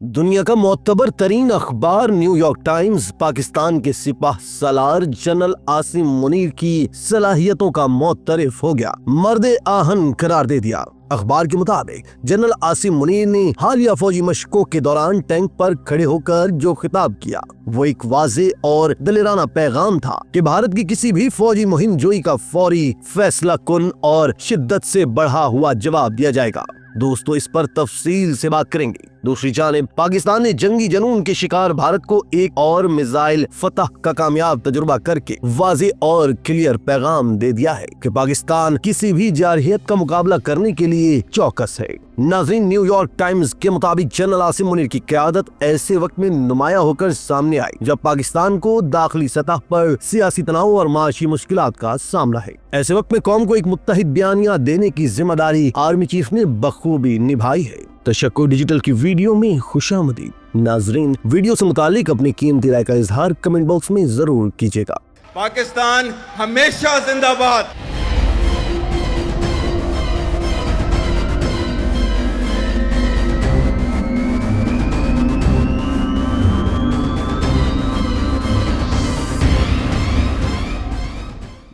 दुनिया का मोतबर तरीन अखबार न्यूयॉर्क टाइम्स पाकिस्तान के सिपाह सालार जनरल आसिम मुनीर की सलाहियतों का मोतरफ हो गया, मर्द आहन करार दे दिया। अखबार के मुताबिक जनरल आसिम मुनीर ने हालिया फौजी मशकों के दौरान टैंक पर खड़े होकर जो खिताब किया वो एक वाज़े और दलेराना पैगाम था कि भारत की किसी भी फौजी मुहिम जोई का फौरी, फैसला कुन और शिद्दत से बढ़ा हुआ जवाब दिया जाएगा। दोस्तों, इस पर तफसील से बात करेंगे। दूसरी जानिब पाकिस्तान ने जंगी जनून के शिकार भारत को एक और मिसाइल फतह का कामयाब तजुर्बा करके वाज़े और क्लियर पैगाम दे दिया है कि पाकिस्तान किसी भी जारहियत का मुकाबला करने के लिए चौकस है। नाज़रीन, न्यूयॉर्क टाइम्स के मुताबिक जनरल आसिम मुनीर की क़यादत ऐसे वक्त में नुमाया होकर सामने आई जब पाकिस्तान को दाखिली सतह पर सियासी तनाव और माशी मुश्किलात का सामना है। ऐसे वक्त में कौम को एक मुत्तहिद बयानिया देने की जिम्मेदारी आर्मी चीफ ने बखूबी निभाई है। तशक्कुर डिजिटल की वीडियो में खुशामदीद। नाजरीन, वीडियो से मुतालिक अपनी कीमती राय का इजहार कमेंट बॉक्स में जरूर कीजिएगा। पाकिस्तान हमेशा जिंदाबाद।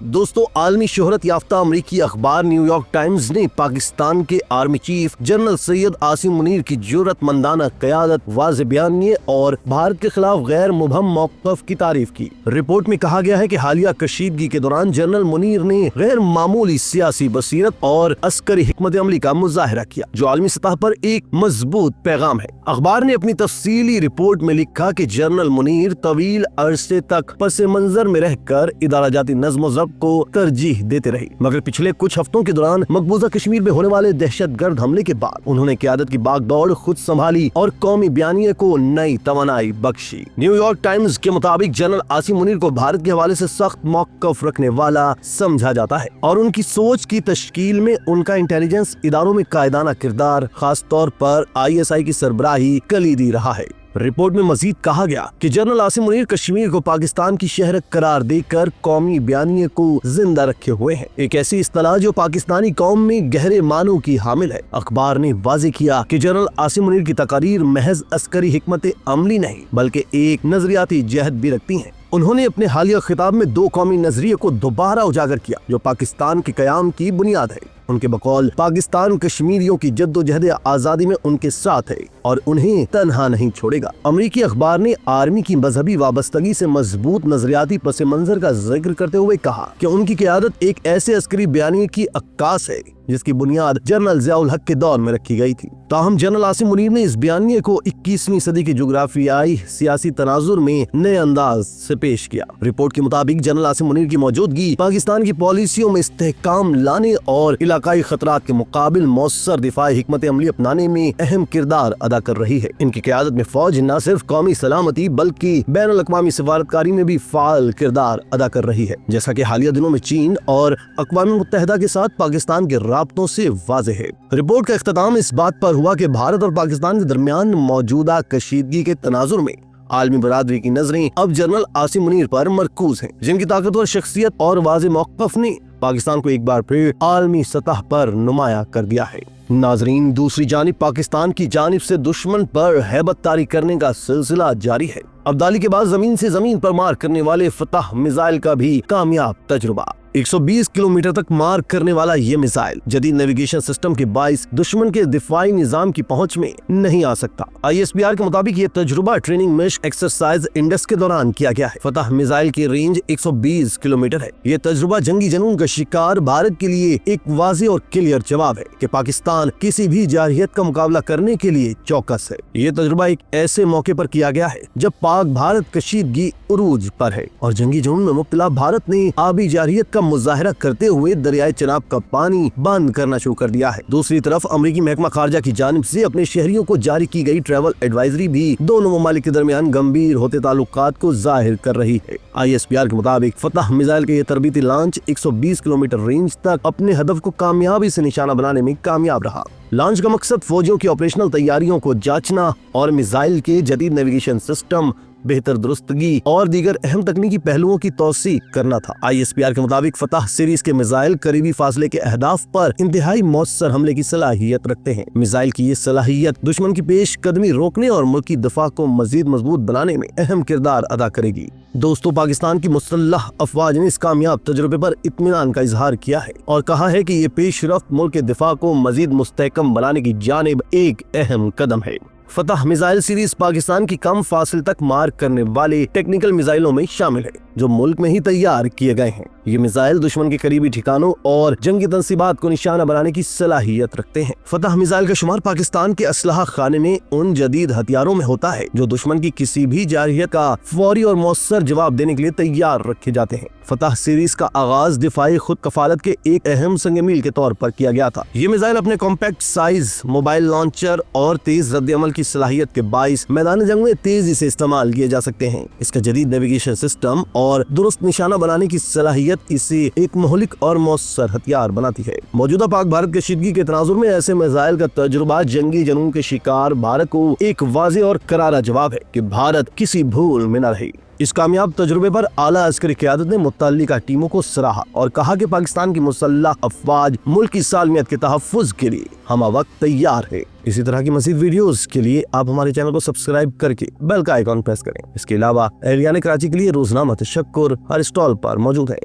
दोस्तों, आलमी शोहरत याफ्ता अमरीकी अखबार न्यूयॉर्क टाइम्स ने पाकिस्तान के army chief general Syed Asim Munir की जुर्रतमंदाना क़यादत, वाज़े बयानिए और भारत के खिलाफ गैर मुबहम मौक़िफ़ की तारीफ की। रिपोर्ट में कहा गया है कि हालिया कशीदगी के दौरान जनरल मुनीर ने गैर मामूली सियासी बसीरत और अस्करी हिकमत अमली का मुजाहिरा किया जो आलमी सतह पर एक मजबूत पैगाम है। अखबार ने अपनी तफसीली रिपोर्ट में लिखा कि जनरल मुनीर तवील अरसे तक पस मंजर में रहकर इदारा जाती नज़्म ज़ब्त को तरजीह देते रही, मगर पिछले कुछ हफ्तों के दौरान मकबूजा कश्मीर में होने वाले दहशतगर्द हमले के बाद उन्होंने क़यादत की बागडोर खुद संभाली और कौमी बयानिए को नई तवानाई बख्शी। न्यूयॉर्क टाइम्स के मुताबिक जनरल आसिम मुनीर को भारत के हवाले से सख्त मौक़िफ़ रखने वाला समझा जाता है और उनकी सोच की तश्कील में उनका इंटेलिजेंस इदारों में कायदाना किरदार, खास तौर पर ISI की सरबराही कलीदी रहा है। रिपोर्ट में मजीद कहा गया कि जनरल आसिम मुनीर कश्मीर को पाकिस्तान की शहर करार देकर कौमी बयानिए को जिंदा रखे हुए हैं, एक ऐसी इस्तिलाह जो पाकिस्तानी कौम में गहरे मानों की हामिल है। अखबार ने वाज़े किया कि जनरल आसिम मुनीर की तकारीर महज अस्करी हिकमत अमली नहीं बल्कि एक नजरियाती जहद भी रखती हैं। उन्होंने अपने हालिया खिताब में दो कौमी नजरिए को दोबारा उजागर किया जो पाकिस्तान के कयाम की बुनियाद है। उनके बकौल पाकिस्तान कश्मीरियों की जद्दोजहद आज़ादी में उनके साथ है और उन्हें तन्हा नहीं छोड़ेगा। अमरीकी अखबार ने आर्मी की मजहबी वाबस्तगी से मजबूत नजरियाती पस मंजर का जिक्र करते हुए कहा कि उनकी क़यादत एक ऐसे अस्करी बयानी की अक्कास है जिसकी बुनियाद जनरल ज़ियाउल हक के दौर में रखी गई थी। ताहम जनरल आसिम मुनीर ने इस बयानिए को 21वीं सदी की जुग्राफियाई सियासी तनाजुर में नए अंदाज से पेश किया। रिपोर्ट के मुताबिक जनरल आसिम मुनीर की मौजूदगी पाकिस्तान की पॉलिसियों में इस्तेहकाम लाने और इलाकाई खतरात के मुकाबिल मौसर दिफाई हिकमत अमली अपनाने में अहम किरदार अदा कर रही है। इनकी क़यादत में फौज न सिर्फ कौमी सलामती बल्कि बैनुल अक़वामी सिफारतकारी में भी फाल किरदार अदा कर रही है, जैसा कि हालिया दिनों में चीन और अक़वाम मुत्तहिदा के साथ पाकिस्तान के राब्तों से वाज़ेह है। रिपोर्ट का इख्तिताम इस बात पर हुआ कि भारत और पाकिस्तान के दरमियान मौजूदा कशीदगी के तनाजुर में आलमी बरादरी की नजरें अब जनरल आसिम मुनीर पर मरकूज हैं, जिनकी ताकतवर शख्सियत और वाज़े मौक़िफ़ ने पाकिस्तान को एक बार फिर आलमी सतह पर नुमाया कर दिया है। नाजरीन, दूसरी जानिब पाकिस्तान की जानिब से दुश्मन पर हैबत तारी करने का सिलसिला जारी है। अब्दाली के बाद जमीन से जमीन पर मार करने वाले फतह मिसाइल का भी कामयाब तजुर्बा। 120 किलोमीटर तक मार करने वाला ये मिसाइल जदीद नेविगेशन सिस्टम के बाइस दुश्मन के दिफाई निजाम की पहुंच में नहीं आ सकता। ISPR के मुताबिक ये तजुर्बा ट्रेनिंग मिशन एक्सरसाइज इंडस के दौरान किया गया है। फतह मिसाइल की रेंज 120 किलोमीटर है। ये तजुर्बा जंगी जनून का शिकार भारत के लिए एक वाज़ेह और क्लियर जवाब है कि पाकिस्तान किसी भी जारहियत का मुकाबला करने के लिए चौकस है। ये तजुर्बा एक ऐसे मौके पर किया गया है जब पाक भारत कशीदगी उरूज पर है और जंगी जुनून में मुब्तला भारत ने आबी जारहियत का मुजाहिरा करते हुए दरियाए चनाब का पानी बंद करना शुरू कर दिया है। दूसरी तरफ अमरीकी महकमा खारजा की जानिब से अपने शहरियों को जारी की गई ट्रैवल एडवाइजरी भी दोनों ममालिक के दरमियान गंभीर होते ताल्लुकात को जाहिर कर रही है। ISPR के मुताबिक फतह मिसाइल के ये तरबीती लॉन्च 120 किलोमीटर रेंज तक अपने हदफ को कामयाबी से निशाना बनाने में कामयाब रहा। लॉन्च का मकसद फौजियों की ऑपरेशनल तैयारियों को जांचना और मिसाइल के जदीद नेविगेशन सिस्टम बेहतर दुरुस्तगी और दीगर अहम तकनीकी पहलुओं की तौसीक करना था। ISPR के मुताबिक फतह सीरीज के मिसाइल करीबी फासले के अहदाफ पर इंतहाई मौसर हमले की सलाहियत रखते हैं। मिसाइल की ये सलाहियत दुश्मन की पेश कदमी रोकने और मुल्की दफा को मजीद मजबूत बनाने में अहम किरदार अदा करेगी। दोस्तों, पाकिस्तान की मुसल्लह अफवाज ने इस कामयाब तजुर्बे पर इत्मीनान का इजहार किया है और कहा है कि ये पेशरफ्त मुल्क के दिफा को मजीद मुस्तहकम बनाने की जानिब एक अहम कदम है। फतह मिसाइल सीरीज पाकिस्तान की कम फासिल तक मार करने वाले टेक्निकल मिसाइलों में शामिल है जो मुल्क में ही तैयार किए गए हैं। ये मिसाइल दुश्मन के करीबी ठिकानों और जंगी तंसीबात को निशाना बनाने की सलाहियत रखते हैं। फतह मिसाइल का शुमार पाकिस्तान के असलहा खाने में उन जदीद हथियारों में होता है जो दुश्मन की किसी भी जारहियत का फौरी और मौसर जवाब देने के लिए तैयार रखे जाते हैं। फतह सीरीज का आगाज दिफाई खुद कफालत के एक अहम संग मील के तौर पर किया गया था। ये मिसाइल अपने कॉम्पैक्ट साइज, मोबाइल लॉन्चर और तेज रद्द अमल की सलाहियत के बाइस मैदान जंग में तेजी से इस्तेमाल किए जा सकते हैं। इसका जदीद नेविगेशन सिस्टम और दुरुस्त निशाना बनाने की सलाहियत इसे एक मोहलिक और मौसर हथियार बनाती है। मौजूदा पाक भारत कशीदगी के तनाजुर में ऐसे मिसाइल का तजुर्बा जंगी जनून के शिकार भारत को एक वाज़ेह और करारा जवाब है कि भारत किसी भूल में न रहे। इस कामयाब तजुर्बे पर आला अस्करी क़यादत ने मुत्तल्लिका टीमों को सराहा और कहा कि पाकिस्तान की मुसल्लह अफवाज मुल्क की सालमियत के तहफ़्फ़ुज़ के लिए हम वक्त तैयार है। इसी तरह की मज़ीद वीडियोस के लिए आप हमारे चैनल को सब्सक्राइब करके बेल का आइकॉन प्रेस करें। इसके अलावा एहलियान कराची के लिए रोज़नामा तशक्कुर हर स्टॉल पर मौजूद है।